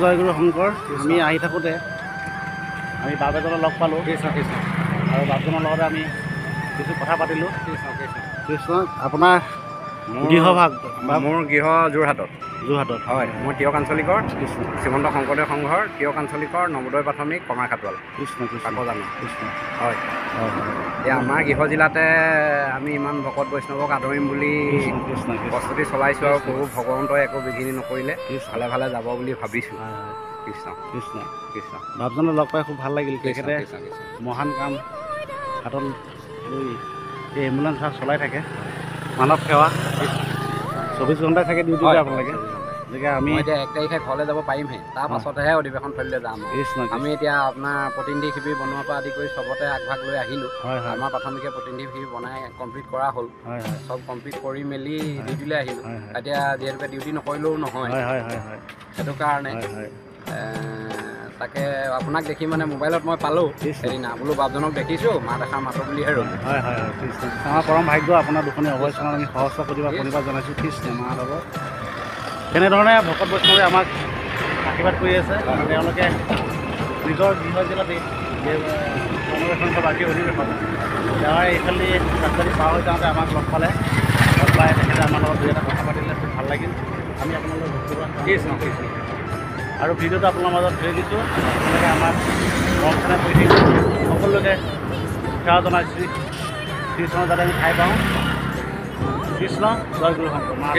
জয়গুৰু শংকৰ আমি আহি থাকোঁতে আমি বাপেজনক লগ পালোঁ আৰু বাপজনৰ লগতে আমি কিছু কথা পাতিলোঁ। কৃষ্ণ আপোনাৰ গৃহভাগ মোৰ গৃহ যোৰহাটত হয়। মই তিয়ক আঞ্চলিকৰ কৃষ্ণ শ্ৰীমন্ত শংকৰদেৱ সংঘৰ তিয়ক আঞ্চলিকৰ নৱোদয় প্ৰাথমিক কমাৰখাটুৱাল কৃষ্ণ কৃষ্ণ কাকজান কৃষ্ণ হয়। হয় হয় এতিয়া আমাৰ গৃহ জিলাতে আমি ইমান ভকত বৈষ্ণৱক আদৰিম বুলি কৃষ্ণ প্ৰস্তুতি চলাইছোঁ আৰু প্ৰভু ভগৱন্তই একো বিঘিনি নকৰিলে ভালে ভালে যাব বুলি ভাবিছোঁ। হয় হয় কৃষ্ণ কৃষ্ণ কৃষ্ণ বাপজনক লগ পাই খুব ভাল লাগিল। তেখেতে কৃষ্ণ কৃষ্ণ মহান কাম হাতত লৈ এই এম্বুলেঞ্চ চলাই থাকে, মানৱ সেৱা 24 ঘণ্টাই থাকে ডিউটিতে আপোনালোকে। গতিকে আমি এতিয়া 1 তাৰিখে ঘৰলৈ যাব পাৰিমহে, তাৰ পাছতহে অধিৱেশন থলীলৈ যাম। আমি এতিয়া আপোনাৰ প্ৰতিনিধি শিবিৰ বনোৱাৰ পৰা আদি কৰি চবতে আগভাগ লৈ আহিলোঁ। হয় হয় আমাৰ প্ৰাথমিকে প্ৰতিনিধি শিবিৰ বনাই কমপ্লিট কৰা হ'ল। হয় হয় চব কমপ্লিট কৰি মেলি ডিউটিলৈ আহিলোঁ। হয় হয় এতিয়া যিহেতুকে ডিউটি নকৰিলেও নহয়, হয় হয় হয় হয় সেইটো কাৰণে হয় হয় তাকে আপোনাক দেখি মানে মোবাইলত মই পালোঁ সেইদিনা, বোলো বাপজনক দেখিছোঁ, মাত এষাৰ মাতো বুলিহে ৰ'লোঁ। হয় হয় হয় কৃষ্ণ আমাৰ পৰম ভাগ্য আপোনাৰ দুখনি অৱস্থানত আমি সহস্ৰ প্ৰতিভা প্ৰণিপাত জনাইছোঁ। কৃষ্ণ মাধৱ তেনেধৰণে ভকত বৈষ্ণৱে আমাক আশীৰ্বাদ কৰি আছে। তেওঁলোকে নিজৰ গৃহ জিলাতেই অন্নবেষণ বাকী অধিৱেশন তেওঁৰ এইফালে ৰাস্তাদি পাৰ হৈ যাওঁতে আমাক লগ পালে। লগ পাই তেখেতে আমাৰ লগত দুই এটা কথা পাতিলে, খুব ভাল লাগিল। আমি আপোনালোকক ধন্যবাদ কৃষ্ণ কৃষ্ণ আৰু ভিডিঅ'টো আপোনাৰ মাজত ধৰি দিছোঁ। আপোনালোকে আমাক মৰমখানে কৰি থাকিব, সকলোকে সেৱা জনাইছোঁ। কৃষ্ণ যাতে আমি ঠাই পাওঁ। কৃষ্ণ জয় গুৰু শংকৰ মা।